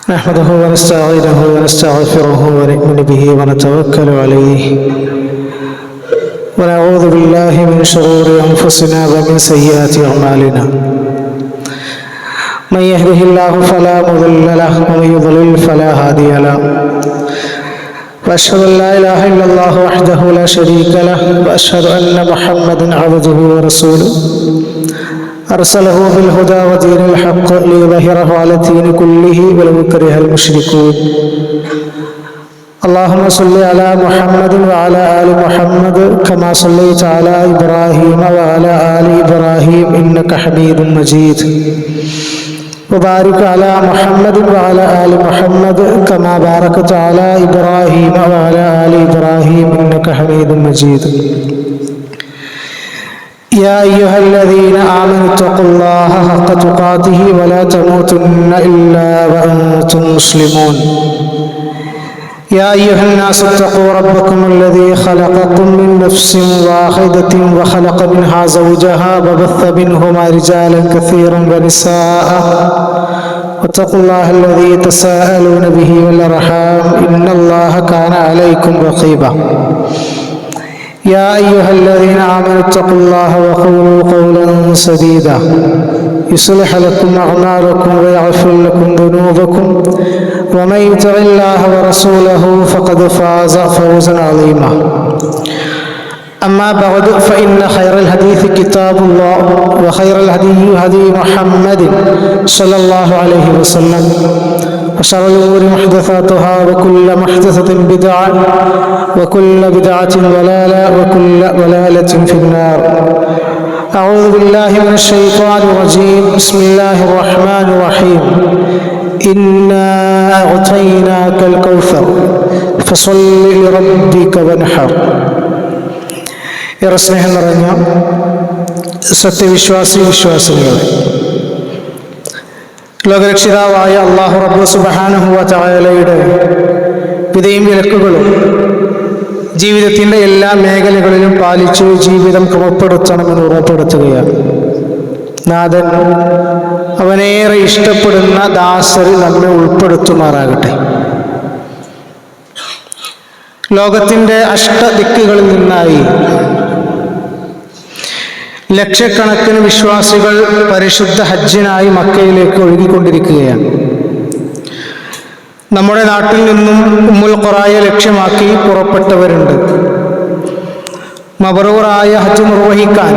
نحمده ونستعينه ونستغفره ونؤمن به ونتوكل عليه ونعوذ بالله من شرور أنفسنا ومن سيئات أعمالنا من يهده الله فلا مضل له ومن يضلل فلا هادي له وأشهد أن لا إله إلا الله وحده لا شريك له وأشهد أن محمدا عبده ورسوله أرسله بالهدى ودين الحق ليظهره على الدين كله ولو كره المشركون اللهم صل على محمد وعلى آل محمد كما صليت على إبراهيم وعلى آل إبراهيم إنك حميد مجيد وبارك على محمد وعلى آل محمد كما باركت على إبراهيم وعلى آل إبراهيم إنك حميد مجيد يا أيها الذين آمنوا اتقوا الله حق تقاته ولا تموتن إلا وأنتم مسلمون يا أيها الناس اتقوا ربكم الذي خلقكم من نفس واحدة وخلق منها زوجها وبث منهما رجالا كثيرا ونساء واتقوا الله الذي تساءلون به والأرحام إن الله كان عليكم رقيبا يا أيها الذين آمنوا اتقوا الله وقولوا قولا سديدا يصلح لكم أعمالكم ويغفر لكم ذنوبكم ومن يطع الله ورسوله فقد فاز فوزا عظيما أما بعد فإن خير الحديث كتاب الله وخير الهدي هدي محمد صلى الله عليه وسلم وشر الأمور محدثاتها وكل محدثة بدعة وكل بدعة ضلالة وكل ضلالة في النار أعوذ بالله من الشيطان الرجيم بسم الله الرحمن الرحيم إنا أعطيناك الكوثر فصل لربك وانحر ഏറെ സ്നേഹം നിറഞ്ഞ വിശ്വാസികളെ ലോകരക്ഷിതാവായ അല്ലാഹു റബ്ബ് സുബ്ഹാനഹു വ തആലയുടെ വിധിയും വിലക്കുകളും ജീവിതത്തിൻ്റെ എല്ലാ മേഖലകളിലും പാലിച്ച് ജീവിതം ക്രമപ്പെടുത്തണമെന്ന് ഓർമ്മപ്പെടുത്തുകയാണ്. നാഥൻ അവനേറെ ഇഷ്ടപ്പെടുന്ന ദാസരിൽ നമ്മെ ഉൾപ്പെടുത്തുമാറാകട്ടെ. ലോകത്തിൻ്റെ അഷ്ടദിക്കുകളിൽ നിന്നായി ലക്ഷക്കണക്കിന് വിശ്വാസികൾ പരിശുദ്ധ ഹജ്ജിനായി മക്കയിലേക്ക് ഒഴുകിക്കൊണ്ടിരിക്കുകയാണ്. നമ്മുടെ നാട്ടിൽ നിന്നും ഉമ്മുൽ ഖുറായെ ലക്ഷ്യമാക്കി പുറപ്പെട്ടവരുണ്ട്. മബ്റൂറായ ഹജ്ജ് നിർവഹിക്കാൻ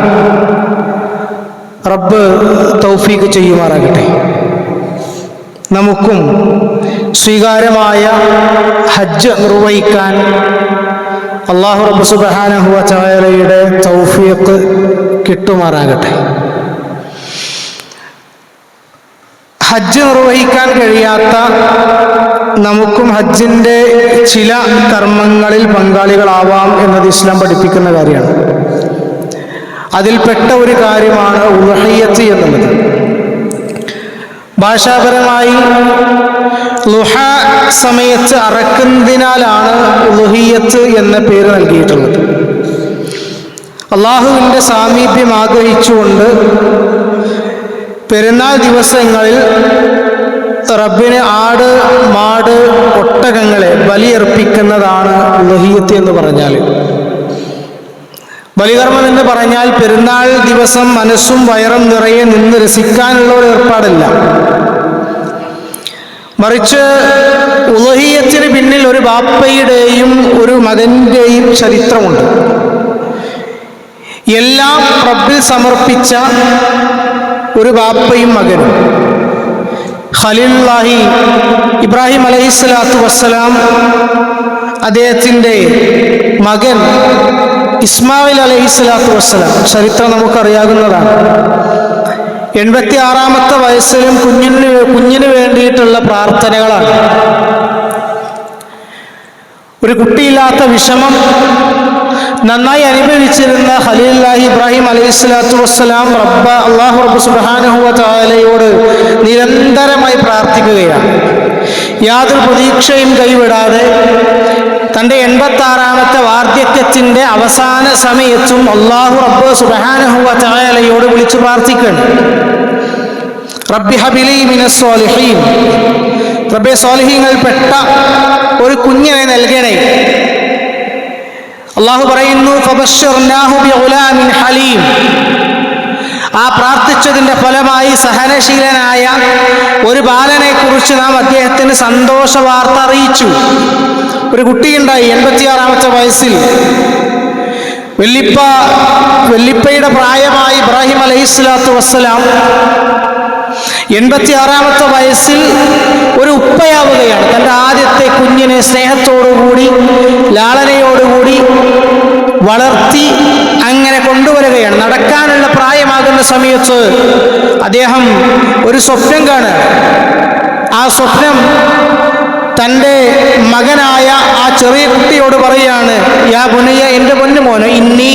റബ്ബ് തൗഫീഖ് ചെയ്യുമാറാകട്ടെ. നമുക്കും സ്വീകാര്യമായ ഹജ്ജ് നിർവഹിക്കാൻ അല്ലാഹു റബ്ബ് സുബ്ഹാനഹു വ തആലയുടെ തൗഫീഖ് കിട്ടുമാറാകട്ടെ. ഹജ്ജ് നിർവഹിക്കാൻ കഴിയാത്ത നമുക്കും ഹജ്ജിൻ്റെ ചില കർമ്മങ്ങളിൽ പങ്കാളികളാവാം എന്നത് ഇസ്ലാം പഠിപ്പിക്കുന്ന കാര്യമാണ്. അതിൽപ്പെട്ട ഒരു കാര്യമാണ് ഉളുഹിയ്യത്ത് എന്നുള്ളത്. ഭാഷാപരമായി ളുഹ സമയത്ത് അറക്കുന്നതിനാലാണ് ഉളുഹിയ്യത്ത് എന്ന പേര് നൽകിയിട്ടുള്ളത്. അള്ളാഹുവിൻ്റെ സാമീപ്യം ആഗ്രഹിച്ചുകൊണ്ട് പെരുന്നാൾ ദിവസങ്ങളിൽ റബ്ബിന് ആട്, മാട്, ഒട്ടകങ്ങളെ ബലിയർപ്പിക്കുന്നതാണ് ഉളുഹിയ്യത്ത് എന്ന് പറഞ്ഞാൽ. ബലികർമ്മം എന്ന് പറഞ്ഞാൽ പെരുന്നാൾ ദിവസം മനസ്സും വയറും നിറയെ നിന്ന് രസിക്കാനുള്ള ഒരു ഏർപ്പാടല്ല, മറിച്ച് ഉളുഹിയ്യത്തിന് പിന്നിൽ ഒരു ബാപ്പയുടെയും ഒരു മകൻ്റെയും ചരിത്രമുണ്ട്. എല്ലാം റബ്ബിൽ സമർപ്പിച്ച ഒരു ബാപ്പയും മകനും. ഖലീലുല്ലാഹി ഇബ്രാഹിം അലൈഹിസ്സലാത്തു വസ്സലാം അദ്ദേഹത്തിൻ്റെ മകൻ ഇസ്മായിൽ അലൈഹിസ്സലാത്തു വസ്സലാം ചരിത്രം നമുക്കറിയാവുന്നതാണ്. 86-ാമത്തെ വയസ്സിലും കുഞ്ഞിന് വേണ്ടിയിട്ടുള്ള പ്രാർത്ഥനകളാണ്. ഒരു കുട്ടിയില്ലാത്ത വിഷമം നന്നായി അനുഭവിച്ചിരുന്ന ഖലീലുല്ലാഹി ഇബ്രാഹിം അലൈഹിസ്സലാത്തു വസ്സലാം അല്ലാഹു റബ്ബ് സുബ്ഹാനഹു വ തആലയോട് നിരന്തരമായി പ്രാർത്ഥിക്കുകയാണ്. യാതൊരു പ്രതീക്ഷയും കൈവിടാതെ തൻ്റെ 86-ാമത്തെ വാർദ്ധക്യത്തിൻ്റെ അവസാന സമയത്തും അല്ലാഹു റബ്ബ് സുബ്ഹാനഹു വ തആലയോട് വിളിച്ചു പ്രാർത്ഥിക്കണം. റബ്ബി ഹബിലി മിനസ് സ്വാലിഹീൻ, റബ്ബേ സ്വാലിഹീങ്ങളിൽപ്പെട്ട ഒരു കുഞ്ഞിനെ നൽകണേ. അള്ളാഹു പറയുന്നു ഫബശ്ശർനാഹു ബിഗുലാമിൻ ഹലീം. ആ പ്രാർത്ഥിച്ചതിൻ്റെ ഫലമായി സഹനശീലനായ ഒരു ബാലനെ കുറിച്ച് നാം അദ്ദേഹത്തിന് സന്തോഷ വാർത്ത അറിയിച്ചു. ഒരു കുട്ടിയുണ്ടായി 86-ാമത്തെ വയസ്സിൽ. വെല്ലിപ്പയുടെ പ്രായമായി ഇബ്രാഹിം അലൈഹിസ്സലാത്തു വസ്സലാം 86-ാമത്തെ വയസ്സിൽ ഒരു ഉപ്പയാവുകയാണ്. തൻ്റെ ആദ്യത്തെ കുഞ്ഞിനെ സ്നേഹത്തോടുകൂടി ലാളനയോടുകൂടി വളർത്തി അങ്ങനെ കൊണ്ടുവരികയാണ്. നടക്കാനുള്ള പ്രായമാകുന്ന സമയത്ത് അദ്ദേഹം ഒരു സ്വപ്നം കാണുക. ആ സ്വപ്നം തൻ്റെ മകനായ ആ ചെറിയ കുട്ടിയോട് പറയുകയാണ്, യാ ബുനയ്യ, എൻ്റെ പൊന്നു മോനെ, ഇന്നി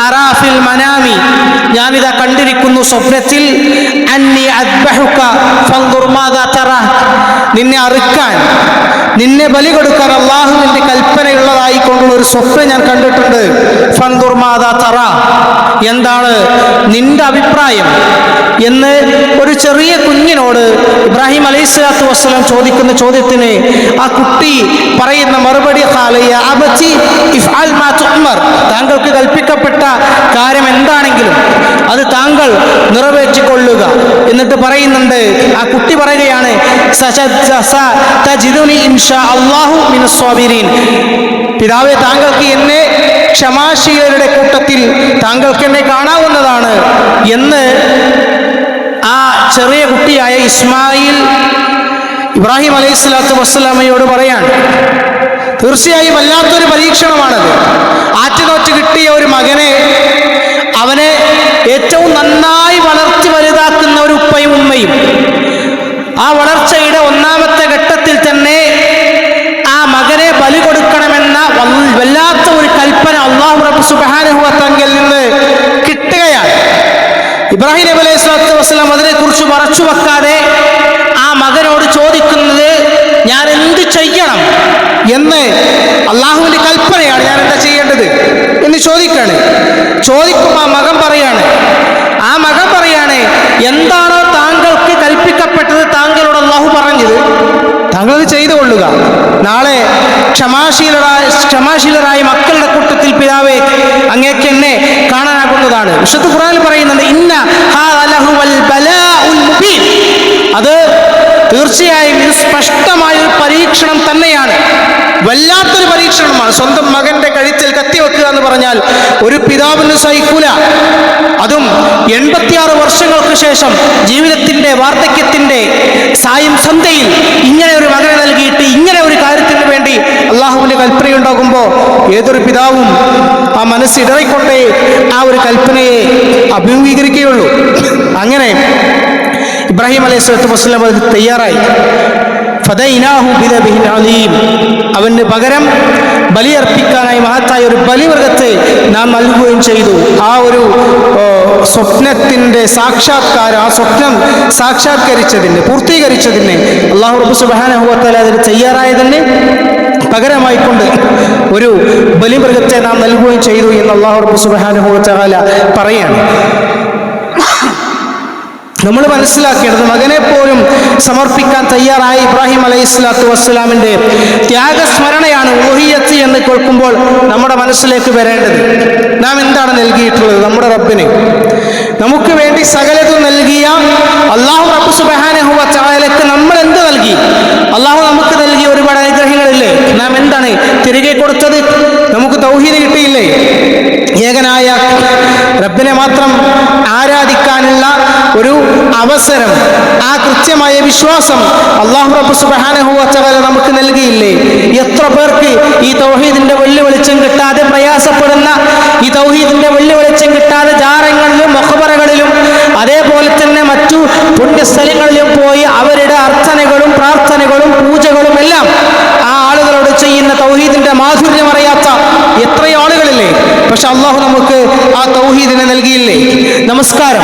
അറാഫിൽ മനാമി, ഞാനിതാ കണ്ടിരിക്കുന്നു സ്വപ്നത്തിൽ, അന്നി അദ്ബഹുക ഫൻദുർ മാദാ തറാ, നിന്നെ അറുക്കാൻ, നിന്നെ ബലി കൊടുക്കാൻ അള്ളാഹുവിൻ്റെ കൽപ്പനയുള്ളതായിക്കൊണ്ടുള്ള ഒരു സ്വപ്നം ഞാൻ കണ്ടിട്ടുണ്ട്. ഫൻദുർ മാദാ തറാ, എന്താണ് നിന്റെ അഭിപ്രായം എന്ന് ഒരു ചെറിയ കുഞ്ഞിനോട് ഇബ്രാഹിം അലൈഹിസ്സലാത്തു വസ്സലാം ചോദിക്കുന്ന ചോദ്യത്തിന് ആ കുട്ടി പറയുന്ന മറുപടി, താങ്കൾക്ക് കൽപ്പിക്കപ്പെട്ട കാര്യം എന്താണെങ്കിലും അത് താങ്കൾ നിറവേറ്റിക്കൊള്ളുക. എന്നിട്ട് പറയുന്നുണ്ട്, ആ കുട്ടി പറയുകയാണ്, പിതാവേ, താങ്കൾക്ക് എന്നെ ക്ഷമാശീലരുടെ കൂട്ടത്തിൽ താങ്കൾക്ക് എന്നെ കാണാവുന്നതാണ് എന്ന് ആ ചെറിയ കുട്ടിയായ ഇസ്മായിൽ ഇബ്രാഹിം അലൈഹിസ്സലാത്തു വസ്സലാമയോട് പറയാണ്. തീർച്ചയായും വല്ലാത്തൊരു പരീക്ഷണമാണത്. ആറ്റുനോറ്റ് കിട്ടിയ ഒരു മകനെ, അവനെ ഏറ്റവും നന്നായി വളർത്തി വലുതാക്കുന്ന ഒരു ഉപ്പയും ഉമ്മയും, ആ വളർച്ചയുടെ 1-ാമത്തെ ഘട്ടത്തിൽ തന്നെ ആ മകനെ ബലി കൊടുക്കണമെന്ന വല്ലാത്ത ഒരു കൽപ്പന അല്ലാഹു റബ്ബ് സുബ്ഹാനഹു വ തആലയിൽ നിന്ന് കിട്ടുകയാണ്. ഇബ്രാഹിം നബി അലൈഹി സ്വലാത്തു വസ്സലാം അതിനെക്കുറിച്ച് മറച്ചു വെക്കാതെ ആ മകനോട് ചോദിക്കുന്നത്, ഞാൻ എന്ത് ചെയ്യണം എന്ന്, അള്ളാഹുവിൻ്റെ കൽപ്പനയാണ്, ഞാൻ എന്താ ചെയ്യേണ്ടത് എന്ന് ചോദിക്കുമ്പോൾ ആ മകൻ പറയാണ്, എന്താണോ താങ്കൾക്ക് കൽപ്പിക്കപ്പെട്ടത്, താങ്കളോട് അള്ളാഹു പറഞ്ഞത് താങ്കളത് ചെയ്തു കൊള്ളുക. നാളെ ക്ഷമാശീലരായ മക്കളുടെ കൂട്ടത്തിൽ പിതാവേ, അങ്ങേക്ക് എന്നെ കാണാനാകുന്നതാണ്. വിശുദ്ധ ഖുർആനിൽ പറയുന്നുണ്ട്, ഇന്ന ഹാദാ ലഹുവൽ ബലാഉൽ മുബീൻ, അത് തീർച്ചയായും ഇത് സ്പഷ്ടമായ ഒരു പരീക്ഷണം തന്നെയാണ്, വല്ലാത്തൊരു പരീക്ഷണമാണ്. സ്വന്തം മകന്റെ കഴുത്തിൽ കത്തിവെക്കുക എന്ന് പറഞ്ഞാൽ ഒരു പിതാവിന് സഹിക്കൂല. അതും 86 വർഷങ്ങൾക്ക് ശേഷം ജീവിതത്തിന്റെ വാർദ്ധക്യത്തിന്റെ സന്ധ്യയിൽ ഇങ്ങനെ ഒരു മകനെ നൽകിയിട്ട് ഇങ്ങനെ ഒരു കാര്യത്തിന് വേണ്ടി അള്ളാഹുവിന്റെ കൽപ്പനയുണ്ടാകുമ്പോൾ ഏതൊരു പിതാവും ആ മനസ്സിടറിക്കൊണ്ടേ ആ ഒരു കൽപ്പനയെ അഭിമുഖീകരിക്കുകയുള്ളൂ. അങ്ങനെ ഇബ്രാഹിം അലൈഹിസ്സലാത്തു വസ്സലാം അത് തയ്യാറായി. ഫദൈനാഹു ബിദബിഹിൻ അലീം, അവന് പകരം ബലിയർപ്പിക്കാനായി മഹത്തായ ഒരു ബലിമൃഗത്തെ നാം നൽകുകയും ചെയ്തു. ആ ഒരു സ്വപ്നത്തിൻ്റെ സാക്ഷാത്കാരം, ആ സ്വപ്നം സാക്ഷാത്കരിച്ചതിന്, പൂർത്തീകരിച്ചതിന് അല്ലാഹു റബ്ബ് സുബ്ഹാനഹു വ തആല അതിന് തയ്യാറായതിന് പകരമായിക്കൊണ്ട് ഒരു ബലിമൃഗത്തെ നാം നൽകുകയും ചെയ്തു എന്ന് അല്ലാഹു റബ്ബ് സുബ്ഹാനഹു വ തആല പറയാണ്. നമ്മൾ മനസ്സിലാക്കേണ്ടത്, മകനെ പോലും സമർപ്പിക്കാൻ തയ്യാറായ ഇബ്രാഹിം അലൈഹിസ്സലാത്തു വസ്സലാമിൻ്റെ ത്യാഗസ്മരണയാണ് ഉലൂഹിയ്യത്ത് എന്ന് കേൾക്കുമ്പോൾ നമ്മുടെ മനസ്സിലേക്ക് വരേണ്ടത്. നാം എന്താണ് നൽകിയിട്ടുള്ളത്? നമ്മുടെ റബ്ബിന് നമുക്ക് വേണ്ടി സകലതും നൽകിയ അല്ലാഹു റബ്ബ് സുബ്ഹാനഹു വ തആലയ്ക്ക് നമ്മൾ എന്ത് നൽകി? അല്ലാഹു നമുക്ക് നൽകിയ ഒരുപാട് അനുഗ്രഹങ്ങളില്ലേ? നാം എന്താണ് തിരികെ കൊടുത്തത്? നമുക്ക് തൗഹീദ് കിട്ടിയില്ലേ? ഏകനായ റബ്ബിനെ മാത്രം ആരാധിക്കാനുള്ള ഒരു അവസരം, ആ കൃത്യമായ വിശ്വാസം അല്ലാഹു റബ്ബ് സുബ്ഹാനഹു വ തആല നമുക്ക് നൽകിയില്ലേ? എത്ര പേർക്ക് ഈ തൗഹീദിന്റെ വെള്ളി വെളിച്ചം കിട്ടാതെ പ്രയാസപ്പെടുന്ന, ഈ തൗഹീദിന്റെ വെള്ളി വെളിച്ചം കിട്ടാതെ ജാറങ്ങളിലും മഖബറകളിലും അതേപോലെ തന്നെ മറ്റു പുണ്യസ്ഥലങ്ങളിലും പോയി അവരുടെ അർത്ഥനകളും പ്രാർത്ഥനകളും പൂജകളും എല്ലാം ആ ആളുകളോട് ചെയ്യുന്ന തൗഹീദിന്റെ മാധുര്യം അറിയാത്ത എത്രയോ ആളുകളില്ലേ? പക്ഷെ അള്ളാഹു നമുക്ക് ആ തൗഹീദിനെ നൽകിയില്ലേ? നമസ്കാരം,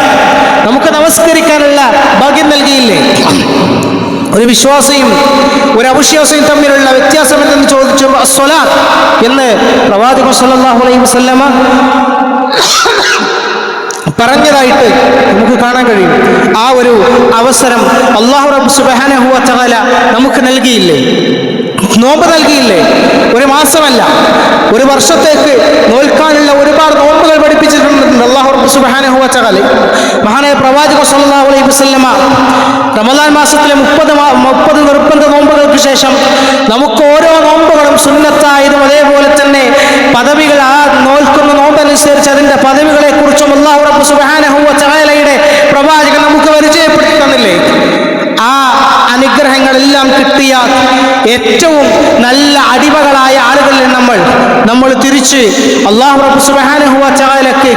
നമുക്ക് നമസ്കരിക്കാനുള്ള ഭാഗ്യം നൽകിയില്ലേ? ഒരു വിശ്വാസിയും ഒരു അവിശ്വാസിയും തമ്മിലുള്ള വ്യത്യാസം എന്തെന്ന് ചോദിച്ചപ്പോൾ അസ്സലാത്ത് എന്ന് പ്രവാചകൻ സല്ലല്ലാഹു അലൈഹി വസല്ലമ പറഞ്ഞതായിട്ട് നമുക്ക് കാണാൻ കഴിയും. ആ ഒരു അവസരം അല്ലാഹു റബ്ബ് സുബ്ഹാനഹു വ തആല നമുക്ക് നൽകിയില്ലേ? നോമ്പ് നൽകിയില്ലേ? ഒരു മാസമല്ല, ഒരു വർഷത്തേക്ക് നോൽക്കാനുള്ള ഒരുപാട് നോമ്പുകൾ പഠിപ്പിച്ചിട്ടുണ്ട് അല്ലാഹു റബ്ബ് സുബ്ഹാനഹു വ തആല. മഹാനായ പ്രവാചകൻ സ്വല്ലല്ലാഹു അലൈഹി വസല്ലമ റമദാൻ മാസത്തിലെ 30 നിർബന്ധ നോമ്പുകൾക്ക് ശേഷം നമുക്ക് ഓരോ നോമ്പുകളും സുന്നത്തായതും അതേപോലെ തന്നെ പദവികൾ, ആ നോൽക്കുന്ന നോമ്പനുസരിച്ച് അതിൻ്റെ പദവികളെ കുറിച്ചും അല്ലാഹു റബ്ബ് സുബ്ഹാനഹു വ തആലയുടെ പ്രവാചകൻ നമുക്ക് പരിചയപ്പെടുത്തി തന്നില്ലേ? ആ അനുഗ്രഹങ്ങളെല്ലാം കിട്ടിയ ഏറ്റവും നല്ല അടിമകളായ ആളുകളിൽ നമ്മൾ തിരിച്ച് അല്ലാഹു റബ്ബ് സുബ്ഹാനഹു വ തആലക്ക്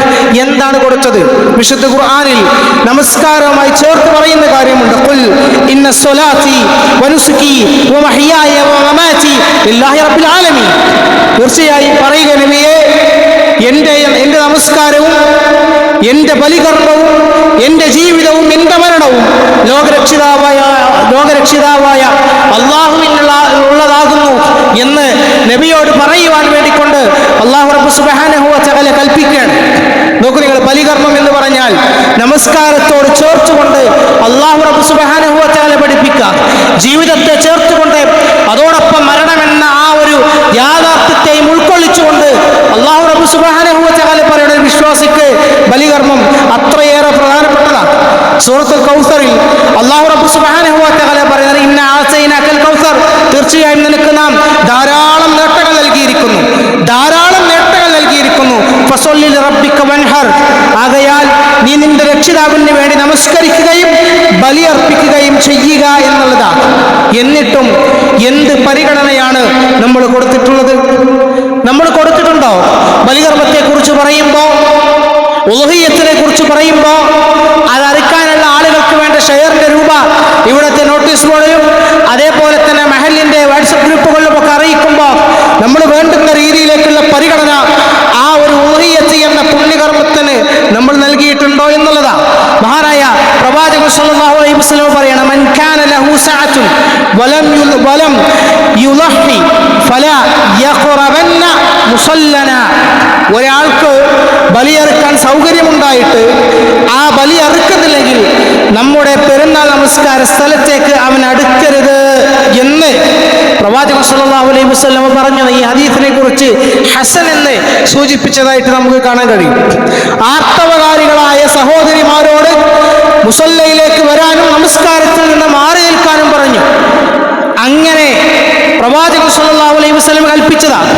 എന്താണ് കൊടുത്തത്? വിശുദ്ധ ഖുർആനിൽ നമസ്കാരവുമായി ചേർത്ത് പറയുന്ന കാര്യമുണ്ട്. ഖുൽ ഇന്ന സ്വലാത്തി വനുസുകി വമഹ്യായ വമമാതി ലില്ലാഹി റബ്ബിൽ ആലമീൻ. തീർച്ചയായും പറയുക നബിയേ, എൻ്റെ നമസ്കാരവും എൻ്റെ ബലികർമ്മവും എൻ്റെ ജീവിതവും എൻ്റെ മരണവും ലോകരക്ഷിതാവായ അള്ളാഹുവിനുള്ളതാകുന്നു എന്ന് നബിയോട് പറയുവാൻ വേണ്ടിക്കൊണ്ട് അല്ലാഹു റബ്ബ് സുബ്ഹാനഹു വ തആല കൽപ്പിക്കുകയാണ്. നോക്കൂ നിങ്ങൾ, ബലികർമ്മം എന്ന് പറഞ്ഞാൽ നമസ്കാരത്തോട് ചേർത്തുകൊണ്ട് അല്ലാഹു റബ്ബ് സുബ്ഹാനഹു വ തആല പഠിപ്പിക്കുക. ജീവിതത്തെ ചേർത്തുകൊണ്ട് അതോടൊപ്പം മരണമെന്ന ആ ഒരു യാഥാർത്ഥ്യത്തെയും ഉൾക്കൊള്ളിച്ചുകൊണ്ട് അല്ലാഹു റബ്ബ് സുബ്ഹാനഹു വ തആല പറയുന്ന വിശ്വാസിക്ക് ബലികർമ്മം അത്രയേറെ പ്രധാനപ്പെട്ടതാണ്. സൂറത്തുൽ കൗസറിൽ അല്ലാഹു റബ്ബ് സുബ്ഹാനഹു വ തആല പറയുന്നത്, ഇന്നാ ആതൈനാകൽ കൗസർ, തീർച്ചയായും നിനക്ക് നാം ധാരാളം നേട്ടങ്ങൾ നൽകിയിരിക്കുന്നു, ഫസല്ലി ലിറബ്ബിക വൻഹർ, ആകയാൽ നീ നിന്റെ രക്ഷിതാവിന് വേണ്ടി നമസ്കരിക്കുകയും ബലിയർപ്പിക്കുകയും ചെയ്യുക എന്നുള്ളതാണ്. എന്നിട്ടും എന്ത് പരിഗണനയാണ് നമ്മൾ കൊടുത്തിട്ടുള്ളത്? നമ്മൾ കൊടുത്തിട്ടുണ്ടോ? ബലികർമ്മത്തെ കുറിച്ച് പറയുമ്പോൾ, ഉളുഹിയ്യത്തിനെ കുറിച്ച് പറയുമ്പോൾ, അത് അറുക്കാനുള്ള ആളുകൾക്ക് വേണ്ട ഷെയറിന്റെ രൂപ ഇവിടുത്തെ നോട്ടീസ് ബോർഡിലും അതേപോലെ തന്നെ മഹലിന്റെ വാട്സപ്പ് ഗ്രൂപ്പുകളിലും ഒക്കെ അറിയിക്കുമ്പോൾ നമ്മൾ വേണ്ടുന്ന രീതിയിലേക്കുള്ള പരിഗണന ആ ഒരു ഉളുഹിയ്യത്ത് എന്ന പുണ്യകർമ്മത്തിന് നമ്മൾ നൽകിയിട്ടുണ്ടോ എന്നുള്ളതാണ്. മഹാനായ പ്രവാചകൻ സ്വല്ലല്ലാഹു അലൈഹി വസല്ലം പറയണം, മൻ കാന ലഹു സഅത്തുൻ വലം യുളഹി ഫലാ യഖറബന്ന മുസല്ലന. ഒരാൾക്ക് ബലിയറുക്കാൻ സൗകര്യമുണ്ടായിട്ട് ആ ബലി അറുക്കുന്നില്ലെങ്കിൽ നമ്മുടെ പെരുന്നാൾ നമസ്കാര സ്ഥലത്തേക്ക് അവൻ അടുക്കരുത് എന്ന് പ്രവാചകൻ സ്വല്ലല്ലാഹു അലൈഹി വസല്ലം പറഞ്ഞത് ഈ ഹദീസിനെ കുറിച്ച് ഹസൻ എന്ന് സൂചിപ്പിച്ചതായിട്ട് നമുക്ക് കാണാൻ കഴിയും. ആർത്തവകാരികളായ സഹോദരിമാരോട് മുസല്ലയിലേക്ക് വരാനും നമസ്കാരത്തിൽ നിന്ന് മാറി നിൽക്കാനും പറഞ്ഞു. അങ്ങനെ പ്രവാചകൻ സ്വല്ലല്ലാഹു അലൈഹി വസല്ലം കൽപ്പിച്ചതാണ്.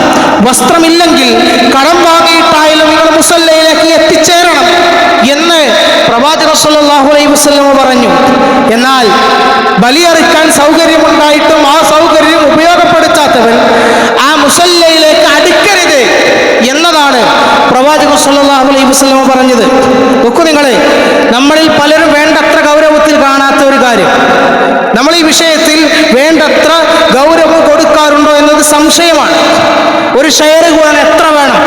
വസ്ത്രമില്ലെങ്കിൽ കടം വാങ്ങിയിട്ടായാലും നിങ്ങൾ മുസല്ലയിലേക്ക് എത്തിച്ചേരണം എന്ന് പ്രവാചകൻ സ്വല്ലല്ലാഹു അലൈഹി വസല്ലം പറഞ്ഞു. എന്നാൽ ബലിയറുക്കാൻ സൗകര്യമുണ്ടായിട്ടും ആ സൗകര്യം ഉപയോഗപ്പെടുത്താത്തവൻ ആ മുസല്ലയിലേക്ക് അടുക്കരുത് എന്നതാണ് പ്രവാചകൻ സ്വല്ലല്ലാഹു അലൈഹി വസല്ലം പറഞ്ഞത്. നോക്കൂ നിങ്ങൾ, നമ്മളിൽ പലരും വേണ്ടത്ര ഗൗരവത്തിൽ കാണാത്ത ഒരു കാര്യം, നമ്മൾ ഈ വിഷയത്തിൽ വേണ്ടത്ര ഗൗരവം കൊടുക്കാറുണ്ടോ എന്നത് സംശയമാണ്. ഒരു ഷെയർ കൂടാൻ എത്ര വേണം?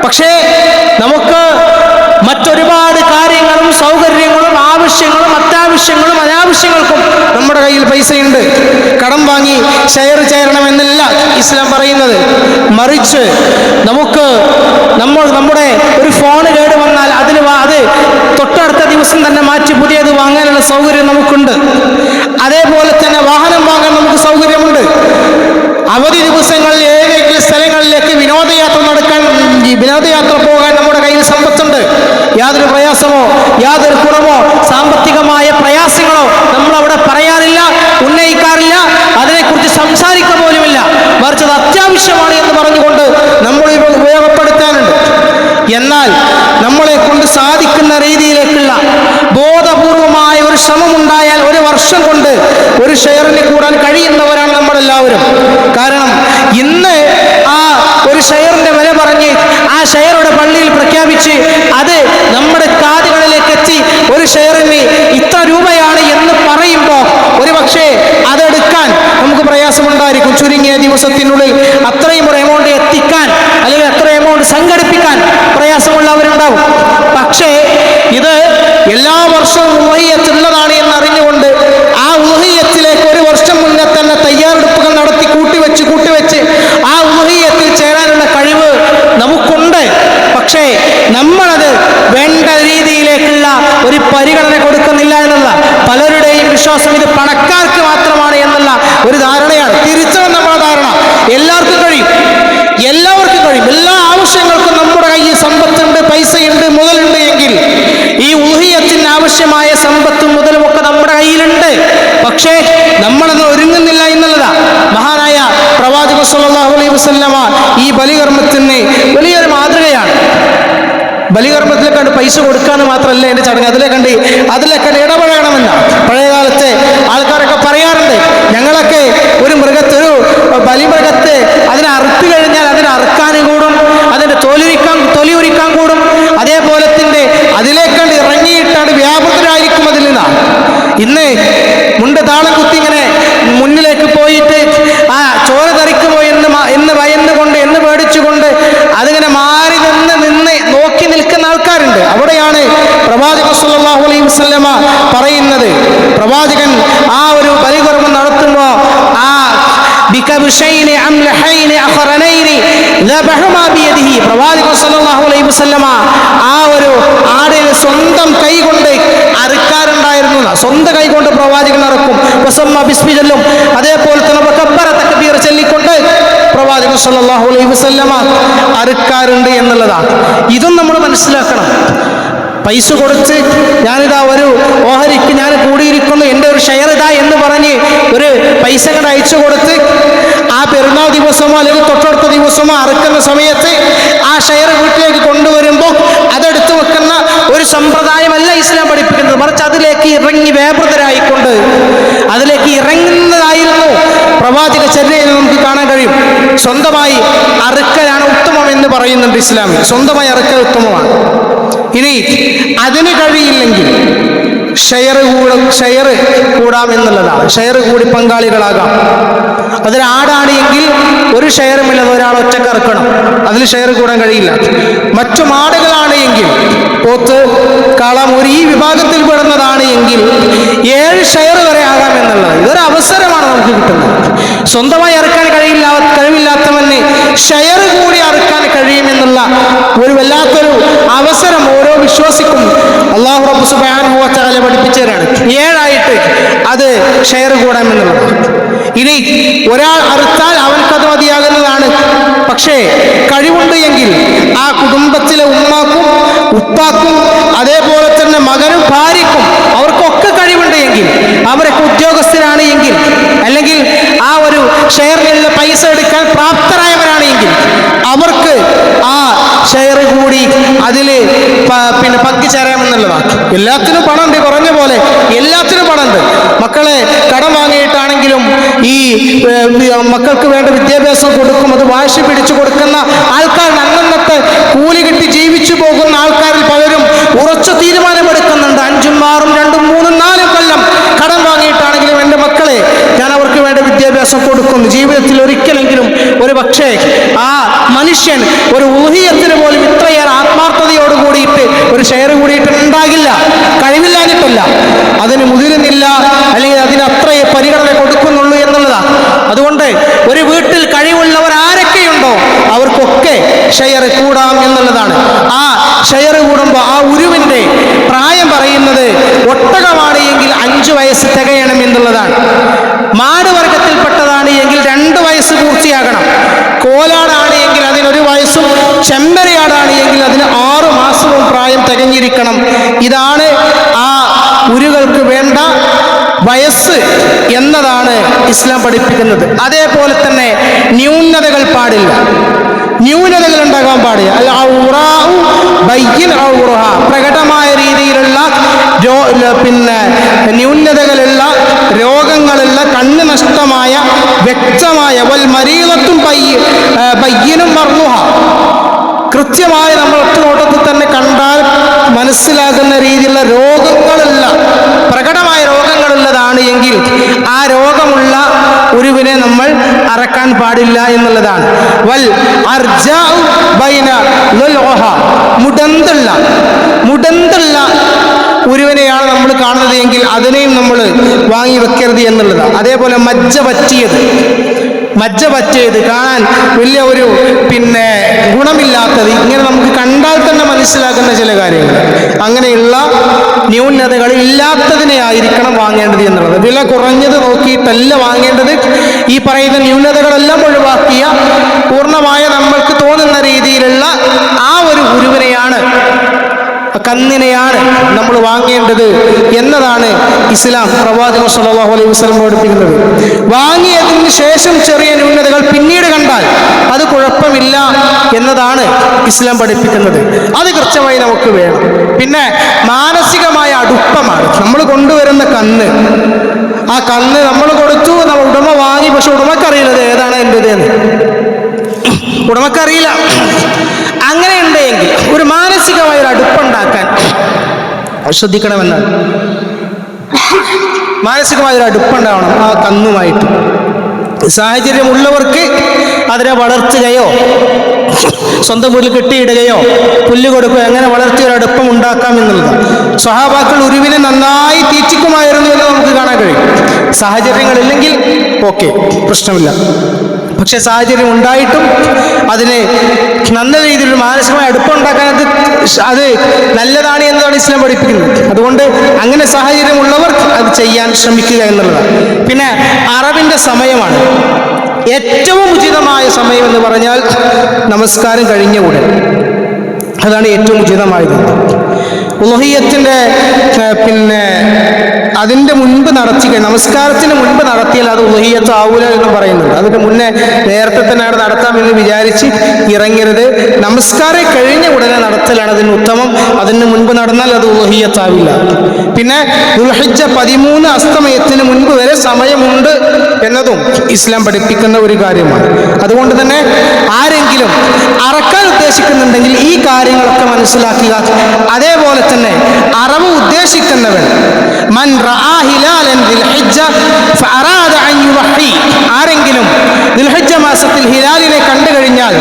പക്ഷേ നമുക്ക് മറ്റൊരുപാട് കാര്യങ്ങളും സൗകര്യങ്ങളും ആവശ്യങ്ങളും അത്യാവശ്യങ്ങളും അനാവശ്യങ്ങൾക്കും നമ്മുടെ കയ്യിൽ പൈസയുണ്ട്. കടം വാങ്ങി ഷെയർ ചേരണമെന്നല്ല ഇസ്ലാം പറയുന്നത്. മറിച്ച് നമ്മുടെ ഒരു ഫോൺ കേട് വന്നാൽ അത് തൊട്ടടുത്ത ദിവസം തന്നെ മാറ്റി പുതിയത് വാങ്ങാനുള്ള സൗകര്യം നമുക്കുണ്ട്. അതേപോലെ തന്നെ വാഹനം വാങ്ങാൻ നമുക്ക് സൗകര്യമുണ്ട്. അവധി ദിവസങ്ങളിൽ ഏതെങ്കിലും സ്ഥലങ്ങളിലേക്ക് വിനോദയാത്ര പോകാൻ നമ്മുടെ കയ്യിൽ സമ്പത്തുണ്ട്. യാതൊരു പ്രയാസമോ യാതൊരു കുറവോ സാമ്പത്തികമായ പ്രയാസങ്ങളോ നമ്മൾ അവിടെ പറയാറില്ല, ഉന്നയിക്കാറില്ല, അതിനെക്കുറിച്ച് സംസാരിക്കുക പോലുമില്ല. മറിച്ച് അത് അത്യാവശ്യമാണ് എന്ന് പറഞ്ഞുകൊണ്ട് നമ്മൾ ഉപയോഗപ്പെടുത്താനുണ്ട്. എന്നാൽ നമ്മളെ കൊണ്ട് സാധിക്കുന്ന രീതിയിലേക്കുള്ള ബോധപൂർവമായ ഒരു ശ്രമമുണ്ടായാൽ ഒരു വർഷം കൊണ്ട് ഒരു ഷെയറിന് കൂടാൻ കഴിയുന്നവരാണ് നമ്മളെല്ലാവരും. കാരണം ഇന്ന് ആ ഒരു ഷെയറിന്റെ വില പറഞ്ഞ് ആ ഷെയറുടെ പള്ളിയിൽ പ്രഖ്യാപിച്ച് അത് നമ്മുടെ കാതുകളിലേക്ക് എത്തി ഒരു ഷെയറിന് ഇത്ര രൂപയാണ് എന്ന് പറയുമ്പോൾ ഒരു പക്ഷേ അതെടുക്കാൻ നമുക്ക് പ്രയാസമുണ്ടായിരിക്കും. ചുരുങ്ങിയ ദിവസത്തിനുള്ളിൽ അത്രയും ഒരു എമൗണ്ട് എത്തിക്കാൻ അല്ലെങ്കിൽ അത്ര എമൗണ്ട് സംഘടിപ്പിക്കാൻ പ്രയാസമുള്ളവരുണ്ടാവും. പക്ഷേ ഇത് എല്ലാ വർഷവും ഉളുഹിയ്യത്തുള്ളതാണ് എന്നറിഞ്ഞുകൊണ്ട് ആ ഉളുഹിയ്യത്തിലേക്ക് ഒരു വർഷം മുന്നേ തന്നെ തയ്യാറെടുപ്പുകൾ നടത്തി കൂട്ടിവെച്ച് ആ ഉളുഹിയ്യത്തിൽ ചേരാനുള്ള കഴിവ് നമുക്കുണ്ട് പരിഗണന കൊടുക്കുന്നില്ല എന്നുള്ള പലരുടെയും വിശ്വാസം ഇത് പണക്കാർക്ക് മാത്രമാണ് എന്നുള്ള ഒരു ധാരണയാണ്. തിരിച്ചും നമ്മുടെ ധാരണ എല്ലാവർക്കും കഴിയും, എല്ലാവർക്കും കഴിയും. എല്ലാ ആവശ്യങ്ങൾക്കും നമ്മുടെ കയ്യിൽ സമ്പത്തുണ്ട്, പൈസയുണ്ട്, മുതലുണ്ട് എങ്കിൽ ഈ ഉളുഹിയ്യത്തിന് ആവശ്യമായ സമ്പത്തും മുതലും ഒക്കെ നമ്മുടെ കയ്യിലുണ്ട്. പക്ഷേ നമ്മളത് ഒരുങ്ങുന്നില്ല എന്നുള്ളതാ. മഹാനായ പ്രവാചകൻ സ്വല്ലല്ലാഹു അലൈഹി വസല്ലമ ഈ ബലികർമ്മത്തിന് വലിയൊരു മാതൃകയാണ്. ബലികർമ്മത്തിൽ കണ്ട് പൈസ കൊടുക്കാന്ന് മാത്രമല്ല എൻ്റെ ചടങ്ങ്, അതിലൊക്കെ ഇടപഴകണമെന്ന പഴയ കാലത്തെ ആൾക്കാരൊക്കെ പറയാറുണ്ട്. ഞങ്ങളൊക്കെ ഒരു ബലിമൃഗത്തെ അതിനെ അറുത്തു കഴിഞ്ഞാൽ അതിനെ അറുക്കാൻ കൂടും, അതിൻ്റെ തൊലി ഉരിക്കാൻ കൂടും. അതേപോലെ തന്നെ അതിലേക്കണ്ട് ഇറങ്ങിയിട്ടാണ് വ്യാപൃതരായിരിക്കും അതിൽ നിന്നാണ്. ഇന്ന് മുണ്ട് താളം കുത്തി ഇങ്ങനെ മുന്നിലേക്ക് പോയിട്ട് ആ ചോര തെറിക്കുമോ എന്ന് ഭയന്നുകൊണ്ട് എന്ന് പേടിച്ചുകൊണ്ട് അതിങ്ങനെ മാറി നിന്ന് നോക്കി നിൽക്കുന്ന ആൾക്കാരുണ്ട്. അവിടെയാണ് പ്രവാചകൻ സ്വല്ലല്ലാഹു അലൈഹി വസല്ലമ പറയുന്നത്. പ്രവാചകൻ ആ ഒരു ബലികർമ്മം നടത്തുമ്പോൾ ആ പ്രവാചകൻ സ്വല്ലല്ലാഹു അലൈഹി വസല്ലമ ആ ഒരു ആടിനെ സ്വന്തം കൈ കൊണ്ട് അറുക്കാറുണ്ടായിരുന്നു. സ്വന്തം കൈ കൊണ്ട് പ്രവാചകൻ അറുക്കും. ചൊല്ലും. അതേപോലെ തന്നെ തക്ബീർ ചൊല്ലിക്കൊണ്ട് പ്രവാചകൻ സ്വല്ലല്ലാഹു അലൈഹി വസല്ലമ അറുക്കാറുണ്ട് എന്നുള്ളതാണ്. ഇതും നമ്മൾ മനസ്സിലാക്കണം. പൈസ കൊടുത്ത് ഞാനിതാ ഒരു ഓഹരിക്ക് ഞാൻ കൂടിയിരിക്കുന്നു, എൻ്റെ ഒരു ഷെയർ ഇതാ എന്ന് പറഞ്ഞ് ഒരു പൈസ കണ്ട് അയച്ചു കൊടുത്ത് ആ പെരുന്നാൾ ദിവസമോ അല്ലെങ്കിൽ തൊട്ടടുത്ത ദിവസമോ അറുക്കുന്ന സമയത്ത് ആ ഷെയർ വീട്ടിലേക്ക് കൊണ്ടുവരുമ്പോൾ അതെടുത്ത് വെക്കുന്ന ഒരു സമ്പ്രദായമല്ല ഇസ്ലാം പഠിപ്പിക്കുന്നത്. മറിച്ച് അതിലേക്ക് ഇറങ്ങി വ്യാപൃതരായിക്കൊണ്ട് അതിലേക്ക് ഇറങ്ങുന്നതായിരുന്നു പ്രവാചക ചര്യയിൽ നമുക്ക് കാണാൻ കഴിയും. സ്വന്തമായി അറുക്കലാണ് ഉത്തമം എന്ന് പറയുന്നുണ്ട് ഇസ്ലാമിൽ. സ്വന്തമായി അറുക്കൽ ഉത്തമമാണ്. ഇനി അതിന് കഴിയില്ലെങ്കിൽ ഷെയർ കൂടാം എന്നുള്ളതാണ്. ഷെയർ കൂടി പങ്കാളികളാകാം. അതിലാടാണ് എങ്കിൽ ഒരു ഷെയറുമില്ലാതെ ഒരാൾ ഒറ്റക്ക് ഇറക്കണം, അതിൽ ഷെയർ കൂടാൻ കഴിയില്ല. മറ്റു മാടുകളാണ് എങ്കിൽ, പോത്ത്, കാള, മുരി ഈ വിഭാഗത്തിൽ പെടുന്നതാണ് എങ്കിൽ 7 ഷെയർ വരെ ആകാം എന്നുള്ളത് ഇതൊരു അവസരമാണ് നമുക്ക് കിട്ടുന്നത്. സ്വന്തമായി ഇറക്കാൻ കഴിവില്ലാത്തവന് ഷെയർ കൂടി അറുക്കാൻ കഴിയുമെന്നുള്ള ഒരു വല്ലാത്തൊരു അവസരം ഓരോ വിശ്വാസിക്കും അല്ലാഹു റബ്ബ് സുബ്ഹാനഹു വ തആല പഠിപ്പിച്ചു തരാണ്. 7 ആയിട്ട് അത് ഷെയർ കൂടാമെന്നുള്ളത്. ഇനി ഒരാൾ അറുത്താൽ അവൻക്കത് മതിയാകുന്നതാണ്. പക്ഷേ കഴിവുണ്ട് എങ്കിൽ ആ കുടുംബത്തിലെ ഉമ്മാക്കും ഉപ്പാക്കും അതേപോലെ തന്നെ മകനും ഭാര്യക്കും അവർക്കൊക്കെ കഴിവുണ്ട് എങ്കിൽ, അവരൊക്കെ ഉദ്യോഗസ്ഥരാണ് എങ്കിൽ, അല്ലെങ്കിൽ ആ ഒരു ഷെയറിലുള്ള പൈസ എടുക്കാൻ പ്രാപ്തരായവരാണ് എങ്കിൽ അവർക്ക് ആ ഷെയർ കൂടി അതിൽ പിന്നെ പങ്കുചേരാമെന്നുള്ളതാണ്. എല്ലാത്തിനും പണമുണ്ട്, കുറഞ്ഞ പോലെ എല്ലാത്തിനും പണമുണ്ട്. മക്കളെ കടം വാങ്ങിയിട്ടാണെങ്കിലും ഈ മക്കൾക്ക് വേണ്ട വിദ്യാഭ്യാസം കൊടുക്കും, അത് വാശി പിടിച്ചു കൊടുക്കുന്ന ആൾക്കാർ, അന്നന്നത്തെ കൂലി കിട്ടി ജീവിച്ചു പോകുന്ന ആൾക്കാരിൽ പലരും ഉറച്ച തീരുമാനമെടുക്കുന്നുണ്ട്. 5ഉം 6ഉം 2ഉം 3ഉം 4ഉം കൊല്ലം കടം വാങ്ങിയിട്ടാണെങ്കിലും എൻ്റെ മക്കളെ ഞാൻ അവർക്ക് വേണ്ട വിദ്യാഭ്യാസം കൊടുക്കുന്നു. ജീവിതത്തിൽ ഒരിക്കലെങ്കിലും ഒരു പക്ഷേ ആ മനുഷ്യൻ ഒരു ഉളുഹിയ്യത്തിന് പോലും ഇത്രയേറെ ആത്മാർത്ഥതയോട് കൂടിയിട്ട് ഒരു ഷെയർ കൂടിയിട്ട് ഉണ്ടാകില്ല. കഴിവില്ലാഞ്ഞിട്ടല്ല, അതിന് മുതിരുന്നില്ല, അല്ലെങ്കിൽ അതിന് അത്രയെ പരിഗണന കൊടുക്കുന്നുള്ളൂ എന്നുള്ളതാണ്. അതുകൊണ്ട് ഒരു വീട്ടിൽ കഴിവുള്ളവർ ആരൊക്കെയുണ്ടോ അവർക്കൊക്കെ ഷെയർ കൂടാം എന്നുള്ളതാണ്. ആ ഷെയർ കൂടുമ്പോൾ ആ ഉരുവിൻ്റെ പ്രായം പറയുന്നത് ഒട്ടകമാണ് എങ്കിൽ 5 വയസ്സ് തികയണം എന്നുള്ളതാണ്. മാട് വർഗത്തിൽപ്പെട്ടതാണ് എങ്കിൽ 2 വയസ്സ് പൂർത്തിയാകണം. കോലാടാണ് എങ്കിൽ അതിന് 1 വയസ്സും, ചെമ്മരിയാടാണ് എങ്കിൽ അതിന് 6 മാസവും പ്രായം തികഞ്ഞിരിക്കണം. ഇതാണ് ആ ഉരുകൾക്ക് വേണ്ട വയസ്സ് എന്നതാണ് ഇസ്ലാം പഠിപ്പിക്കുന്നത്. അതേപോലെ തന്നെ ന്യൂനതകൾ പാടില്ല, ന്യൂനതകൾ ഉണ്ടാകാൻ പാടില്ല. പ്രകടമായ രീതിയിലുള്ള പിന്നെ ന്യൂനതകളുള്ള രോഗങ്ങളുള്ള, കണ്ണ് നഷ്ടമായ, വ്യക്തമായ വൽമരീളത്തും ബയ്യിനും മർമുഹ, കൃത്യമായി നമ്മൾ ഒറ്റനോട്ടത്തിൽ തന്നെ കണ്ടാൽ മനസ്സിലാകുന്ന രീതിയിലുള്ള രോഗങ്ങളുള്ള, പ്രകടമായ രോഗങ്ങളുള്ളതാണ് എങ്കിൽ ആ രോഗമുള്ള ഉരുവിനെ നമ്മൾ അറക്കാൻ പാടില്ല എന്നുള്ളതാണ്. വൽ അർജാഉ ബൈന ളുൽഉഹ, മുടന്തുള്ള ഉരുവിനെയാണ് നമ്മൾ കാണുന്നത് എങ്കിൽ അതിനെയും നമ്മൾ വാങ്ങി വെക്കരുത് എന്നുള്ളതാണ്. അതേപോലെ മജ്ജ പറ്റിയത്, മജ്ജ പറ്റിയത്, കാണാൻ വലിയ ഒരു ഗുണമില്ലാത്തത്, ഇങ്ങനെ നമുക്ക് കണ്ടാൽ തന്നെ മനസ്സിലാക്കുന്ന ചില കാര്യങ്ങൾ, അങ്ങനെയുള്ള ന്യൂനതകൾ ഇല്ലാത്തതിനെ ആയിരിക്കണം വാങ്ങേണ്ടത് എന്നുള്ളത്. വില കുറഞ്ഞത് നോക്കിയിട്ടല്ല വാങ്ങേണ്ടത്. ഈ പറയുന്ന ന്യൂനതകളെല്ലാം ഒഴിവാക്കിയ പൂർണ്ണമായ നമ്മൾക്ക് തോന്നുന്ന രീതിയിലുള്ള ആ ഒരു ഉരുവിനെയാണ്, കന്നിനെയാണ് നമ്മൾ വാങ്ങേണ്ടത് എന്നതാണ് ഇസ്ലാം പ്രവാചകൻ സ്വല്ലല്ലാഹു അലൈഹി വസല്ലം പഠിപ്പിക്കുന്നത്. വാങ്ങിയതിന് ശേഷം ചെറിയ ന്യൂനതകൾ പിന്നീട് കണ്ടാൽ അത് കുഴപ്പമില്ല എന്നതാണ് ഇസ്ലാം പഠിപ്പിക്കുന്നത്. അത് കൃത്യമായി നമുക്ക് വേണം. പിന്നെ മാനസികമായ അടുപ്പമാണ് നമ്മൾ കൊണ്ടുവരുന്ന കന്ന്. ആ കന്ന് നമ്മൾ കൊടുത്തു, ഉടമ വാങ്ങി, പക്ഷെ ഉടമക്കറിയില്ലത് ഏതാണ് എൻ്റെത് എന്ന്, ഉടമക്കറിയില്ല. അങ്ങനെ ഉണ്ടെങ്കിൽ ഒരു മാനസികമായ ഒരു അടുപ്പുണ്ടാക്കാൻ ശ്രദ്ധിക്കണമെന്നാണ്. മാനസികമായൊരു അടുപ്പുണ്ടാവണം ആ കന്നുമായിട്ട്. സാഹചര്യമുള്ളവർക്ക് അതിനെ വളർത്തുകയോ സ്വന്തം വീട്ടിൽ കെട്ടിയിടുകയോ പുല്ല് കൊടുക്കുകയോ അങ്ങനെ വളർത്തിയൊരടുപ്പം ഉണ്ടാക്കാം എന്നുള്ളത്. സ്വഹാബാക്കൾ ഉരുവിനെ നന്നായി തീറ്റിക്കുമായിരുന്നു എന്ന് നമുക്ക് കാണാൻ കഴിയും. സാഹചര്യങ്ങളില്ലെങ്കിൽ ഓക്കെ, പ്രശ്നമില്ല. പക്ഷെ സാഹചര്യം ഉണ്ടായിട്ടും അതിന് നല്ല രീതിയിലൊരു മാനസികമായ അടുപ്പം ഉണ്ടാക്കാൻ അത് നല്ലതാണ് എന്നതാണ് ഇസ്ലാം പഠിപ്പിക്കുന്നത്. അതുകൊണ്ട് അങ്ങനെ സാഹചര്യമുള്ളവർ അത് ചെയ്യാൻ ശ്രമിക്കുക എന്നുള്ളതാണ്. പിന്നെ അറവിൻ്റെ സമയമാണ് ഏറ്റവും ഉചിതമായ സമയം എന്ന് പറഞ്ഞാൽ നമസ്കാരം കഴിഞ്ഞ ഉടൻ. അതാണ് ഏറ്റവും ഉചിതമായത്. ഉളുഹിയ്യത്തിൻ്റെ അതിൻ്റെ മുൻപ് നമസ്കാരത്തിന് മുൻപ് നടത്തിയാൽ അത് ഉളുഹിയ്യത്ത് ആവൂല എന്ന് പറയുന്നുണ്ട്. അതിന് മുന്നേ നേരത്തെ തന്നെ അവിടെ നടത്താമെന്ന് വിചാരിച്ച് ഇറങ്ങരുത്. നമസ്കാരം കഴിഞ്ഞ ഉടനെ നടത്തലാണ് അതിന് ഉത്തമം. അതിന് മുൻപ് നടന്നാൽ അത് ഉളുഹിയ്യത്താവില്ല. പിന്നെ ദുൽഹിജ്ജ 13 അസ്തമയത്തിന് മുൻപ് വരെ സമയമുണ്ട് എന്നതും ഇസ്ലാം പഠിപ്പിക്കുന്ന ഒരു കാര്യമാണ്. അതുകൊണ്ട് തന്നെ ആരെങ്കിലും അറക്കാൻ ഉദ്ദേശിക്കുന്നുണ്ടെങ്കിൽ ഈ കാര്യങ്ങളൊക്കെ മനസ്സിലാക്കുക. അതേപോലെ തന്നെ അറവ് ഉദ്ദേശിക്കുന്നവൻ മൻ റആ ഹിലാലൻ ദിൽഹിജ്ജ ഫഅറാദ അൻ യുവഹി, ആരെങ്കിലും ദിൽഹിജ്ജ മാസത്തിൽ ഹിലാലിനെ കണ്ടു കഴിഞ്ഞാൽ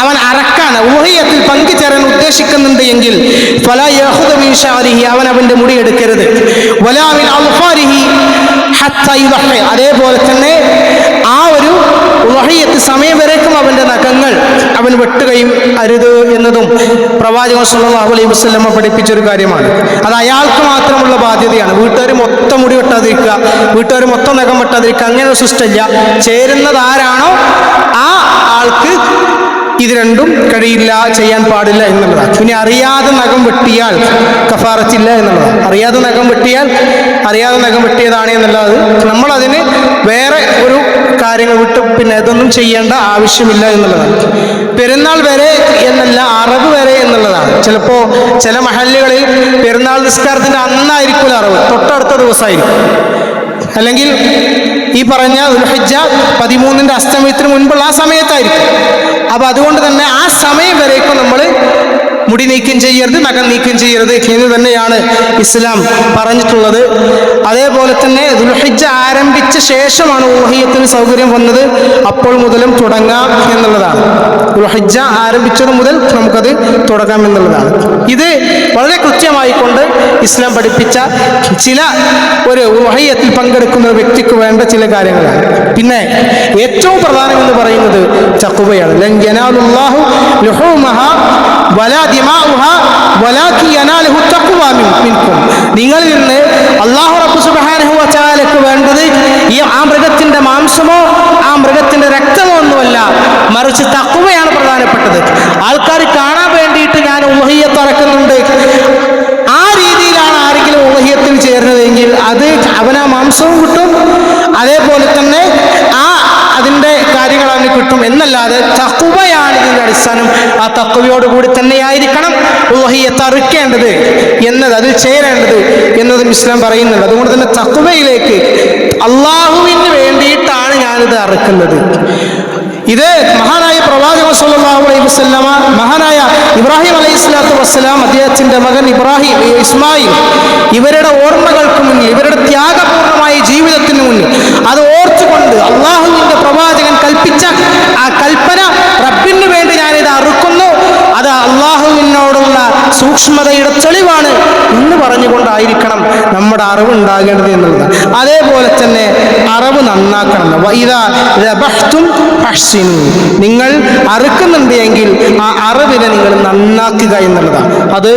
അവൻ അറക്കാൻ ഉളുഹിയ്യത്തിൽ പങ്കുചേരാൻ ഉദ്ദേശിക്കുന്നുണ്ട് എങ്കിൽ ഫലാ യഖുദു മിൻ ശഅരിഹി, അവൻ അവന്റെ മുടി എടുക്കരുത്. വലാ മിൻ അൽഫാരിഹി ഹത്താ യുവഹി, അതേപോലെ തന്നെ ആ ഒരു ഉളുഹിയ്യത്ത് സമയം വരേക്കും അവന്റെ നഖങ്ങൾ അവൻ വെട്ടുകയും അരുത് എന്നതും പ്രവാചകൻ സ്വല്ലല്ലാഹു അലൈഹി വസല്ലം പഠിപ്പിച്ചൊരു കാര്യമാണ്. അത് അയാൾക്ക് മാത്രമുള്ള ബാധ്യതയാണ്. വീട്ടുകാർ മൊത്തം മുടി വെട്ടാതിരിക്കുക, വീട്ടുകാർ മൊത്തം നഖം വെട്ടാതിരിക്കുക, അങ്ങനെ ഒരു സിസ്റ്റമില്ല. ചേരുന്നത് ആരാണോ ആ ആൾക്ക് ഇത് രണ്ടും കഴിയില്ല, ചെയ്യാൻ പാടില്ല എന്നുള്ളതാണ്. ഇനി അറിയാതെ നഖം വെട്ടിയാൽ കഫാറത്തില്ല എന്നുള്ളതാണ്. അറിയാതെ നഖം വെട്ടിയതാണ് എന്നുള്ളത് നമ്മളതിന് വേറെ ഒരു കാര്യങ്ങൾ വിട്ട് ഇതൊന്നും ചെയ്യേണ്ട ആവശ്യമില്ല എന്നുള്ളതാണ്. പെരുന്നാൾ വരെ എന്നല്ല, അറവ് വരെ എന്നുള്ളതാണ്. ചിലപ്പോൾ ചില മഹല്ലുകളിൽ പെരുന്നാൾ നിസ്കാരത്തിൻ്റെ അന്നായിരിക്കില്ല അറവ്, തൊട്ടടുത്ത ദിവസമായിരിക്കും. അല്ലെങ്കിൽ ഈ പറഞ്ഞ ദുൽഹിജ്ജ 13 അസ്തമയത്തിന് മുൻപുള്ള ആ സമയത്തായിരിക്കും. അപ്പോൾ അതുകൊണ്ട് തന്നെ ആ സമയം വരേക്കും നമ്മൾ മുടി നീക്കം ചെയ്യരുത്, നഖം നീക്കം ചെയ്യരുത് എന്ന് തന്നെയാണ് ഇസ്ലാം പറഞ്ഞിട്ടുള്ളത്. അതേപോലെ തന്നെ ദുൽഹിജ്ജ ആരംഭിച്ച ശേഷമാണ് ഉളുഹിയ്യത്തിന് സൗകര്യം വന്നത്. അപ്പോൾ മുതലും തുടങ്ങാം എന്നുള്ളതാണ്. ദുൽഹിജ്ജ ആരംഭിച്ചത് മുതൽ നമുക്കത് തുടങ്ങാം എന്നുള്ളതാണ്. ഇത് വളരെ കൃത്യമായിക്കൊണ്ട് ഇസ്ലാം പഠിപ്പിച്ച ചില ഒരു ഉളുഹിയ്യത്തിൽ പങ്കെടുക്കുന്ന വ്യക്തിക്ക് വേണ്ട ചില കാര്യങ്ങളാണ്. പിന്നെ ഏറ്റവും പ്രധാനം എന്ന് പറയുന്നത് തഖ്വയാണ്. ലൻ യനാലുല്ലാഹു ലുഹൂമഹാ വലാ ദിമാഉഹാ വലാകി യനാലുഹു തഖ്വ മിൻകും, നിങ്ങളിൽ നിന്ന് അല്ലാഹു റബ്ബ് സുബ്ഹാനഹു വ തആലക്ക് വേണ്ടത് ആ മൃഗത്തിന്റെ മാംസമോ ആ മൃഗത്തിന്റെ രക്തമോ ഒന്നുമല്ല, മറിച്ച് തഖ്വയാണ് പ്രധാനപ്പെട്ടത്. ആൾക്കാർ കാണാൻ വേണ്ടിയിട്ട് ഞാൻ ഉളുഹിയ്യത്ത് അറക്കുന്നുണ്ട്, ആ രീതിയിലാണ് ആരെങ്കിലും ഉളുഹിയ്യത്തിൽ ചേരുന്നതെങ്കിൽ അത് അവനാ മാംസവും കിട്ടും, അതേപോലെ തന്നെ അതിൻ്റെ കാര്യങ്ങൾ അവന് കിട്ടും എന്നല്ലാതെ തഖ്വയാണ് ഇതിൻ്റെ അടിസ്ഥാനം. ആ തഖ്വയോടുകൂടി തന്നെയായിരിക്കണം ഉളുഹിയ്യത്ത് അറുക്കേണ്ടത് എന്നത്, അതിൽ ചേരേണ്ടത് എന്നതും ഇസ്ലാം പറയുന്നുണ്ട്. അതുകൊണ്ട് തന്നെ തഖ്വയിലേക്ക് അള്ളാഹുവിന് വേണ്ടിയിട്ടാണ് ഞാനിത് അറുക്കുന്നത്. ഇത് മഹാനായ പ്രവാചകൻ സ്വല്ലല്ലാഹു അലൈഹി വസല്ലമ, മഹാനായ ഇബ്രാഹിം അലൈഹിസ്സലാത്തു വസ്സലാം, അദ്ദേഹത്തിൻ്റെ മകൻ ഇസ്മായിൽ, ഇവരുടെ ഓർമ്മകൾക്ക് മുന്നിൽ, ഇവരുടെ ത്യാഗപൂർണമായ ജീവിതത്തിന് മുന്നിൽ അത് ഓർത്തുകൊണ്ട് അള്ളാഹുവിൻ്റെ പ്രവാചകൻ കൽപ്പിച്ച ആ കൽപ്പന, റബ്ബിന് വേണ്ടി ഞാനിത് അറുക്കുന്നു, അത് അള്ളാഹുവിനോടുള്ള സൂക്ഷ്മതയുടെ തെളിവാണ് എന്ന് പറഞ്ഞുകൊണ്ടായിരിക്കണം നമ്മൾ നമ്മുടെ അറിവ് ഉണ്ടാകേണ്ടത് എന്നുള്ളതാണ്. അതേപോലെ തന്നെ അറിവ് നന്നാക്കണം. നിങ്ങൾ അറുക്കുന്നുണ്ട് എങ്കിൽ ആ അറിവിനെ നിങ്ങൾ നന്നാക്കുക എന്നുള്ളതാണ്. അത്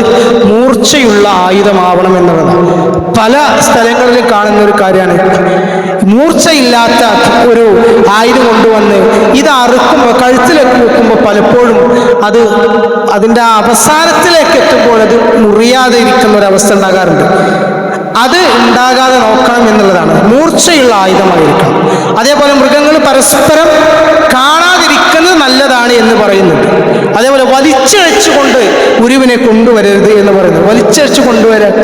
മൂർച്ചയുള്ള ആയുധമാവണം എന്നുള്ളതാണ്. പല സ്ഥലങ്ങളിലും കാണുന്ന ഒരു കാര്യമാണ്, മൂർച്ചയില്ലാത്ത ഒരു ആയുധം കൊണ്ടുവന്ന് ഇത് അറുക്കുമ്പോൾ കഴുത്തിലേക്ക് വെക്കുമ്പോൾ പലപ്പോഴും അതിൻ്റെ അവസാനത്തിലേക്ക് എത്തുമ്പോൾ അത് മുറിയാതെ ഇരിക്കുന്ന ഒരവസ്ഥ ഉണ്ടാകാറുണ്ട്. അത് ഉണ്ടാകാതെ നോക്കണം എന്നുള്ളതാണ്. മൂർച്ചയുള്ള ആയുധമായിരിക്കണം. അതേപോലെ മൃഗങ്ങൾ പരസ്പരം കാണാതിരിക്കുന്നത് നല്ലതാണ് എന്ന് പറയുന്നുണ്ട്. അതേപോലെ വലിച്ചഴിച്ചുകൊണ്ട് ഉരുവിനെ കൊണ്ടുവരരുത് എന്ന് പറയുന്നത്. വലിച്ചഴിച്ച്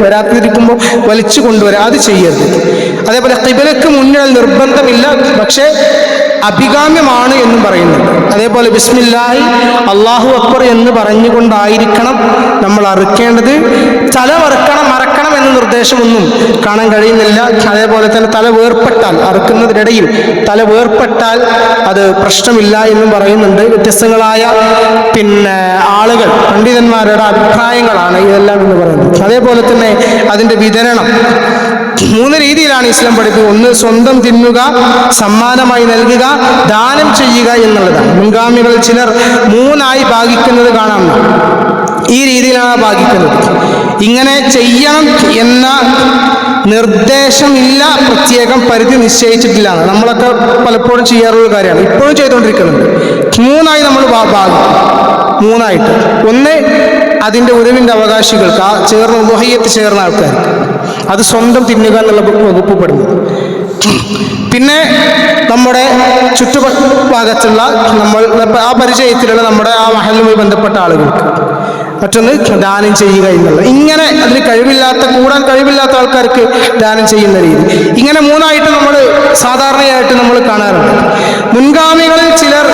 വരാതിരിക്കുമ്പോൾ വലിച്ചു കൊണ്ടുവരാ, അത് ചെയ്യരുത്. അതേപോലെ ഖിബലക്ക് മുന്നിൽ നിർബന്ധമില്ല, പക്ഷേ അഭികാമ്യമാണ് എന്നും പറയുന്നുണ്ട്. അതേപോലെ ബിസ്മില്ലാഹി അല്ലാഹു അക്ബർ എന്ന് പറഞ്ഞുകൊണ്ടായിരിക്കണം നമ്മൾ അറുക്കേണ്ടത്. തല മറക്കണം എന്ന നിർദ്ദേശമൊന്നും കാണാൻ കഴിയുന്നില്ല. അതേപോലെ തന്നെ തല വേർപ്പെട്ടാൽ, അറുക്കുന്നതിനിടയിൽ തല വേർപ്പെട്ടാൽ അത് പ്രശ്നമില്ല എന്നും പറയുന്നുണ്ട്. വ്യത്യസ്തങ്ങളായ ആളുകൾ, പണ്ഡിതന്മാരുടെ അഭിപ്രായങ്ങളാണ് ഇതെല്ലാം എന്ന് പറയുന്നത്. അതേപോലെ തന്നെ അതിൻ്റെ വിതരണം 3 രീതിയിലാണ് ഇസ്ലാം പഠിപ്പിക്കുന്നത്. ഒന്ന്, സ്വന്തം തിന്നുക, സമ്മാനമായി നൽകുക, ദാനം ചെയ്യുക എന്നുള്ളതാണ്. മുൻഗാമികളിൽ ചിലർ 3 ഭാഗിക്കുന്നത് കാണാം. ഈ രീതിയിലാണ് ഭാഗിക്കുന്നത്. ഇങ്ങനെ ചെയ്യണം എന്ന നിർദ്ദേശമില്ല, പ്രത്യേകം പരിധി നിശ്ചയിച്ചിട്ടില്ല. നമ്മളൊക്കെ പലപ്പോഴും ചെയ്യാറുള്ള കാര്യമാണ്, ഇപ്പോഴും ചെയ്തുകൊണ്ടിരിക്കുന്നുണ്ട്. 3 നമ്മൾ ഭാഗിക്കും. 3 ഒന്ന്, അതിൻ്റെ ഉരുവിൻ്റെ അവകാശികൾക്ക്, ആ ചേർന്ന ഉദുഹയ്യത്ത് ചേർന്ന ആൾക്കാർക്ക് അത് സ്വന്തം തിന്നുക എന്നുള്ള വകുപ്പ് പെടുന്നത്. പിന്നെ നമ്മുടെ ചുറ്റുഭാഗത്തുള്ള ആ പരിചയത്തിലുള്ള നമ്മുടെ ആ മഹലുമായി ബന്ധപ്പെട്ട ആളുകൾക്ക്. മറ്റൊന്ന്, ദാനം ചെയ്യുക എന്നുള്ള. ഇങ്ങനെ അതിന് കൂടാൻ കഴിവില്ലാത്ത ആൾക്കാർക്ക് ദാനം ചെയ്യുന്ന രീതി. ഇങ്ങനെ 3 നമ്മൾ സാധാരണയായിട്ട് നമ്മൾ കാണാറുണ്ട്. മുൻഗാമികളിൽ ചിലർ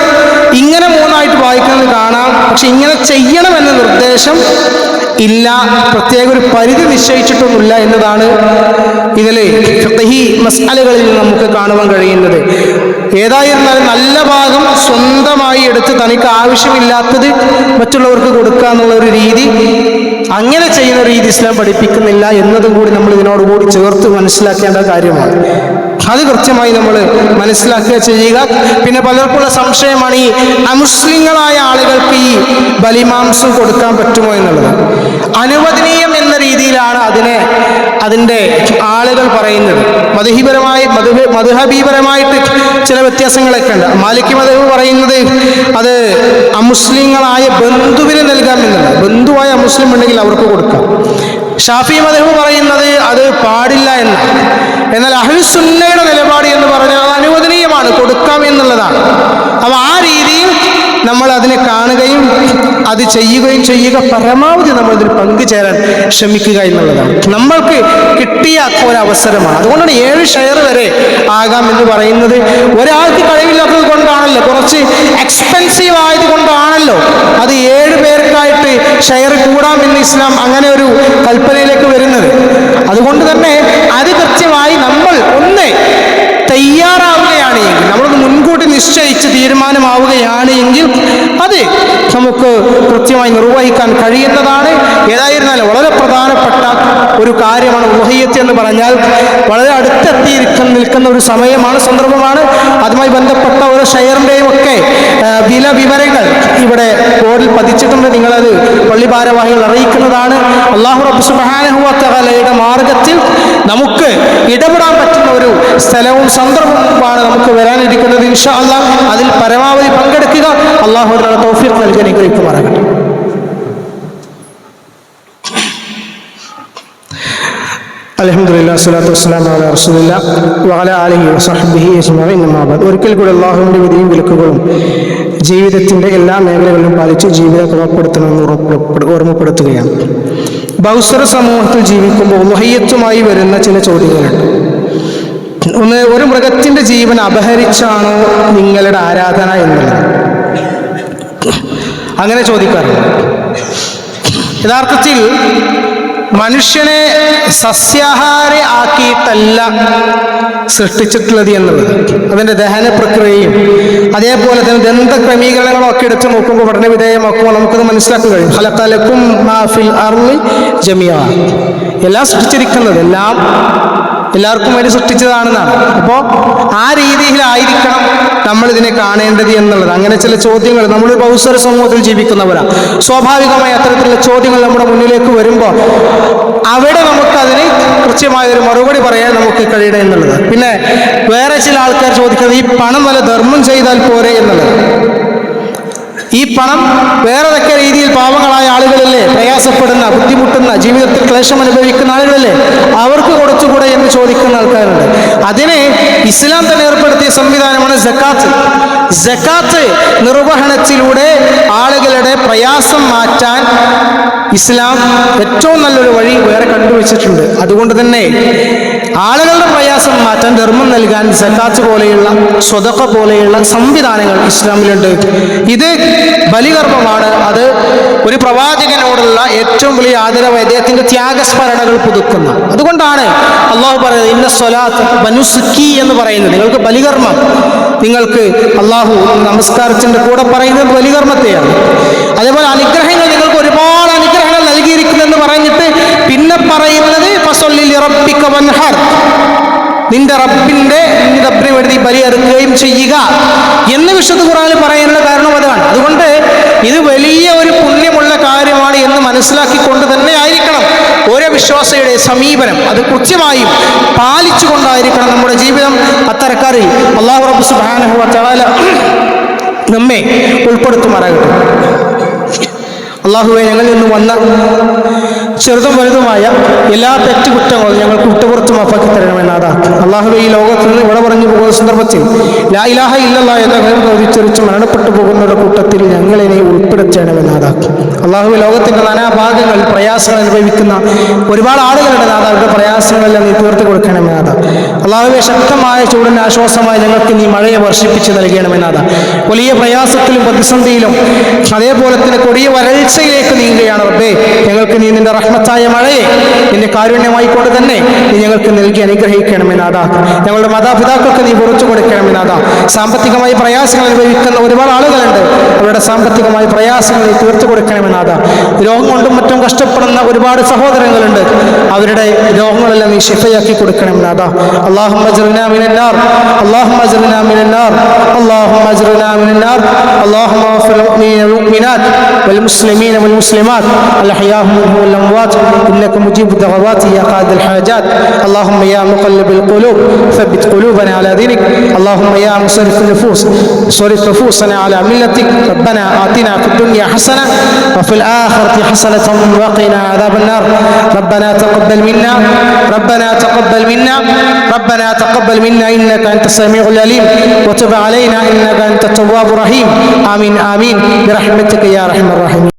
ഇങ്ങനെ 3 വായിക്കുന്നത് കാണാം. പക്ഷെ ഇങ്ങനെ ചെയ്യണമെന്ന നിർദ്ദേശം ഇല്ല, പ്രത്യേക ഒരു പരിധി നിശ്ചയിച്ചിട്ടൊന്നുമില്ല എന്നതാണ് ഇതിലെ ഫിഖ്ഹി മസ്അലകളിൽ നമുക്ക് കാണുവാൻ കഴിയുന്നത്. ഏതായിരുന്നാലും നല്ല ഭാഗം സ്വന്തമായി എടുത്ത് തനിക്ക് ആവശ്യമില്ലാത്തത് മറ്റുള്ളവർക്ക് കൊടുക്കുക എന്നുള്ള ഒരു രീതി, അങ്ങനെ ചെയ്യുന്ന രീതി ഇസ്ലാം പഠിപ്പിക്കുന്നില്ല എന്നതും കൂടി നമ്മൾ ഇതിനോടുകൂടി ചേർത്ത് മനസ്സിലാക്കേണ്ട കാര്യമാണ്. അത് കൃത്യമായി നമ്മൾ മനസ്സിലാക്കുക ചെയ്യുക. പിന്നെ പലർക്കുള്ള സംശയമാണ് ഈ അമുസ്ലിങ്ങളായ ആളുകൾക്ക് ഈ ബലിമാംസം കൊടുക്കാൻ പറ്റുമോ എന്നുള്ളത്. അനുവദനീയം എന്ന രീതിയിലാണ് അതിൻ്റെ ആളുകൾ പറയുന്നത്. മദ്ഹബീപരമായിട്ട് ചില വ്യത്യാസങ്ങളൊക്കെ ഉണ്ട്. മാലിക്കി മദ്ഹബ് പറയുന്നത് അത് അമുസ്ലിങ്ങളായ ബന്ധുവിന് നൽകാമെന്നല്ല, ബന്ധുവായ മുസ്ലിം ഉണ്ടെങ്കിൽ അവർക്ക് കൊടുക്കാം. ഷാഫി മദ്ഹബ് പറയുന്നത് അത് പാടില്ല എന്നാണ്. എന്നാൽ അഹ്ലു സുന്നയുടെ നിലപാട് എന്ന് പറഞ്ഞാൽ അത് അനുവദനീയമാണ്, കൊടുക്കാം എന്നുള്ളതാണ്. അപ്പോൾ ആ രീതിയിൽ നമ്മൾ അതിനെ കാണുകയും അത് ചെയ്യുകയും ചെയ്യുക, പരമാവധി നമ്മൾ ഇതിൽ പങ്കുചേരാൻ ശ്രമിക്കുക എന്നുള്ളതാണ്. നമ്മൾക്ക് കിട്ടിയ ഒരവസരമാണ്. അതുകൊണ്ടാണ് 7 ഷെയർ വരെ ആകാം എന്ന് പറയുന്നത്. ഒരാൾക്ക് കഴിവില്ലാത്തത് കൊണ്ടാണല്ലോ, കുറച്ച് എക്സ്പെൻസീവ് ആയത് കൊണ്ടാണല്ലോ അത് 7 പേർക്കായിട്ട് ഷെയർ കൂടാമെന്ന് ഇസ്ലാം അങ്ങനെ ഒരു കൽപ്പനയിലേക്ക് വരുന്നത്. അതുകൊണ്ട് തന്നെ അത് കൃത്യമായി നമ്മൾ ഒന്ന് തയ്യാറാവുകയാണ് എങ്കിൽ, നമ്മളൊന്ന് മുൻകൂട്ടി നിശ്ചയിച്ച് തീരുമാനമാവുകയാണ് എങ്കിൽ അത് നമുക്ക് കൃത്യമായി നിർവഹിക്കാൻ കഴിയുന്നതാണ്. ഏതായിരുന്നാലും വളരെ പ്രധാനപ്പെട്ട ഒരു കാര്യമാണ് ഉളുഹിയ്യത്ത് എന്ന് പറഞ്ഞാൽ. വളരെ അടുത്തെത്തി നിൽക്കുന്ന ഒരു സമയമാണ്, സന്ദർഭമാണ്. അതുമായി ബന്ധപ്പെട്ട ഓരോ ഷെയറിൻ്റെയും ഒക്കെ വില വിവരങ്ങൾ ഇവിടെ ബോർഡിൽ പതിച്ചിട്ടുണ്ട്. നിങ്ങളത് പള്ളി ഭാരവാഹികൾ അറിയിക്കുന്നതാണ്. അല്ലാഹു റബ്ബ് സുബ്ഹാനഹു വ തആലയുടെ മാർഗത്തിൽ നമുക്ക് ഇടപെടാൻ പറ്റുന്ന ഒരു സ്ഥലവും സന്ദർഭവുമാണ് നമുക്ക് വരാനിരിക്കുന്നത്. ഇൻഷാ അല്ലാഹ് അതിൽ പരമാവധി പങ്കെടുക്കുക. അല്ലാഹു അതിനുള്ള തൗഫീഖ് നൽകി അനുഗ്രഹിക്കുമാറാകട്ടെ. അൽഹംദുലില്ലാഹി സ്വല്ലല്ലാഹു വസ്സലാമു അലാ റസൂലില്ലാഹി വഅലാ ആലിഹി വസഹ്ബിഹി അജ്മഈൻ. അമ്മാ ബഅദ്. ഒരിക്കൽ കൂടി അല്ലാഹുവിൻ്റെ വിധിയും വിലക്കുകളും ജീവിതത്തിൻ്റെ എല്ലാ മേഖലകളിലും പാലിച്ച് ജീവിതം ക്രമപ്പെടുത്തണമെന്ന് ഓർമ്മപ്പെടുത്തുകയാണ്. ബൗസറ സമൂഹത്തിൽ ജീവിക്കുമ്പോൾ ഉളുഹിയ്യത്തുമായി വരുന്ന ചില ചോദ്യങ്ങളുണ്ട്. ഒന്ന്, ഒരു മൃഗത്തിൻ്റെ ജീവൻ അപഹരിച്ചാണോ നിങ്ങളുടെ ആരാധന എന്നുള്ളത് അങ്ങനെ ചോദിക്കാറുണ്ട്. യഥാർത്ഥത്തിൽ മനുഷ്യനെ സസ്യാഹാരി ആക്കിയിട്ടല്ല സൃഷ്ടിച്ചിട്ടുള്ളത് എന്നുള്ളത്. അതിൻ്റെ ദഹന പ്രക്രിയയും അതേപോലെ തന്നെ ദന്ത ക്രമീകരണങ്ങളും ഒക്കെ എടുത്ത് നോക്കുമ്പോൾ പഠന വിധേയമാക്കുമ്പോൾ നമുക്കത് മനസ്സിലാക്കാൻ കഴിയും. ഖലഖലകും മാ ഫിൽ അർളി ജമിഅ, എല്ലാം സൃഷ്ടിച്ചിരിക്കുന്നത് എല്ലാവർക്കും വേണ്ടി സൃഷ്ടിച്ചതാണെന്നാണ്. അപ്പോൾ ആ രീതിയിലായിരിക്കണം നമ്മൾ ഇതിനെ കാണേണ്ടത് എന്നുള്ളത്. അങ്ങനെ ചില ചോദ്യങ്ങൾ, നമ്മൾ ബഹുസ്വര സമൂഹത്തിൽ ജീവിക്കുന്നവരാണ്, സ്വാഭാവികമായി അത്തരത്തിലുള്ള ചോദ്യങ്ങൾ നമ്മുടെ മുന്നിലേക്ക് വരുമ്പോൾ അവിടെ നമുക്കതിന് കൃത്യമായൊരു മറുപടി പറയാൻ നമുക്ക് കഴിയണം എന്നുള്ളത്. പിന്നെ വേറെ ചില ആൾക്കാർ ചോദിക്കുന്നത് ഈ പണം വല്ല ധർമ്മം ചെയ്താൽ പോരെ എന്നുള്ളത്. ഈ പണം വേറെതൊക്കെ രീതിയിൽ പാവങ്ങളായ ആളുകളല്ലേ, പ്രയാസപ്പെടുന്ന, ബുദ്ധിമുട്ടുന്ന, ജീവിതത്തിൽ ക്ലേശം അനുഭവിക്കുന്ന ആളുകളല്ലേ, അവർക്ക് കൊടുത്തുകൂടെ എന്ന് ചോദിക്കുന്ന ആൾക്കാരുണ്ട്. അതിന് ഇസ്ലാം തന്നെ ഏർപ്പെടുത്തിയ സംവിധാനമാണ് സക്കാത്ത്. സക്കാത്ത് നിർവഹണത്തിലൂടെ ആളുകളുടെ പ്രയാസം മാറ്റാൻ ഇസ്ലാം ഏറ്റവും നല്ലൊരു വഴി വേറെ കണ്ടുവച്ചിട്ടുണ്ട്. അതുകൊണ്ട് തന്നെ ആളുകളുടെ പ്രയാസം മാറ്റാൻ ധർമ്മം നൽകാൻ സക്കാത്ത് പോലെയുള്ള, സ്വതഖ പോലെയുള്ള സംവിധാനങ്ങൾ ഇസ്ലാമിലുണ്ട്. ഇത് ബലികർമ്മമാണ്. അത് ഒരു പ്രവാചകനോടുള്ള ഏറ്റവും വലിയ ആദരവ്, അദ്ദേഹത്തിന്റെ ത്യാഗസ്മരണകൾ പുതുക്കുന്ന. അതുകൊണ്ടാണ് അള്ളാഹു പറയുന്നത് ഇന്ന സ്വലാത്ത് വനുസുക്കി എന്ന് പറയുന്നത്. നിങ്ങൾക്ക് ബലികർമ്മം, നിങ്ങൾക്ക് അള്ളാഹു നമസ്കാരത്തിന്റെ കൂടെ പറയുന്നത് ബലികർമ്മത്തെയാണ്. അതേപോലെ അനുഗ്രഹങ്ങൾ, നിങ്ങൾക്ക് ഒരുപാട് അനുഗ്രഹങ്ങൾ നൽകിയിരിക്കുന്നെന്ന് പറഞ്ഞിട്ട് പിന്നെ പറയുന്നത് ഫസല്ലി ലിറബ്ബിക വൻഹർ, നിന്റെ റബ്ബിന് വേണ്ടി ബലി അറുക്കുകയും ചെയ്യുക എന്ന് വിശുദ്ധ ഖുർആനിൽ പറയാനുള്ള കാരണം അതാണ്. അതുകൊണ്ട് ഇത് വലിയ ഒരു പുണ്യമുള്ള കാര്യമാണ് എന്ന് മനസ്സിലാക്കിക്കൊണ്ട് തന്നെ ആയിരിക്കണം ഓരോ വിശ്വാസിയുടെ സമീപനം. അത് കൃത്യമായും പാലിച്ചുകൊണ്ടായിരിക്കണം നമ്മുടെ ജീവിതം. അത്തരക്കാരിൽ അല്ലാഹു റബ്ബ് സുബ്ഹാനഹു വ തആല നമ്മെ ഉൾപ്പെടുത്തുമാറാകട്ടെ. അള്ളാഹുവെ, ഞങ്ങളിൽ നിന്ന് വന്ന ചെറുതും വലുതുമായ എല്ലാ തെറ്റുകുറ്റങ്ങളും ഞങ്ങൾക്ക് വിട്ടുപുറത്ത് മാപ്പാക്കി തരണമെന്നാണ്. അള്ളാഹുവെ, ഈ ലോകത്ത് നിന്ന് ഇവിടെ പറഞ്ഞു പോകുന്ന സന്ദർഭത്തിൽ ലാ ഇലാഹ ഇല്ലല്ലാഹ് എന്ന കാര്യം ചോദിച്ചൊരിച്ച് മരണപ്പെട്ടു പോകുന്നവരുടെ കൂട്ടത്തിൽ ഞങ്ങളെ ഉൾപ്പെടുത്തണമെന്നാണ്. അള്ളാഹുവെ, ലോകത്തിൻ്റെ നാനാഭാഗങ്ങളിൽ പ്രയാസങ്ങൾ അനുഭവിക്കുന്ന ഒരുപാട് ആളുകളുടെ നാഥ, അവരുടെ പ്രയാസങ്ങളെല്ലാം നീ തീർത്തു കൊടുക്കണമെന്നാണ്. അള്ളാഹുവെ, ശക്തമായ ചൂടിന് ആശ്വാസമായി ഞങ്ങൾക്ക് നീ മഴയെ വർഷിപ്പിച്ച് നൽകണമെന്നാണ്. വലിയ പ്രയാസത്തിലും പ്രതിസന്ധിയിലും അതേപോലെ തന്നെ കൊടിയ വരൾച്ചയിലേക്ക് നീങ്ങുകയാണ് റബ്ബേ. ഞങ്ങൾക്ക് നീ നിന്റെ റഹ്മത്തായ മഴയെ നിന്റെ കാരുണ്യമായിക്കൊണ്ട് തന്നെ നീ ഞങ്ങൾക്ക് നൽകി അനുഗ്രഹിക്കണമെന്നാഥാ. ഞങ്ങളുടെ മാതാപിതാക്കൾക്ക് നീ പുറത്തു കൊടുക്കണമെന്നാഥാ. സാമ്പത്തികമായി പ്രയാസങ്ങൾ അനുഭവിക്കുന്ന ഒരുപാട് ആളുകളുണ്ട്, അവരുടെ സാമ്പത്തികമായ പ്രയാസങ്ങൾ നീ തീർത്തു കൊടുക്കണമെന്നാഥാ. രോഗം കൊണ്ടും മറ്റും കഷ്ടപ്പെടുന്ന ഒരുപാട് സഹോദരങ്ങളുണ്ട്, അവരുടെ രോഗങ്ങളെല്ലാം നീ ശിഫയാക്കി കൊടുക്കണമെന്നാഥാ. അല്ലാഹുമ്മ അജ്റിനാ മിനന്നാർ, അല്ലാഹുമ്മ അജ്റിനാ മിനന്നാർ, അല്ലാഹുമ്മ അജ്റിനാ മിനന്നാർ, അല്ലാഹുമ്മ ഗഫിർ ലൽ മുഅ്മിനാത്ത് വൽ മുസ്ലിമീന വൽ മുസ്ലിമാത്ത് الأحياء منهم والأموات إنك مجيب الدعوات يا قاضي الحاجات. اللهم يا مقلب القلوب ثبت قلوبنا على دينك. اللهم يا مصرف النفوس صرف نفوسنا على ملتك. ربنا آتنا في الدنيا حسنة وفي الآخرة حسنة وقنا عذاب النار. ربنا تقبل منا، ربنا تقبل منا، ربنا تقبل منا إنك أنت السميع العليم وتب علينا إنك أنت التواب الرحيم. آمين آمين برحمتك يا أرحم الراحمين.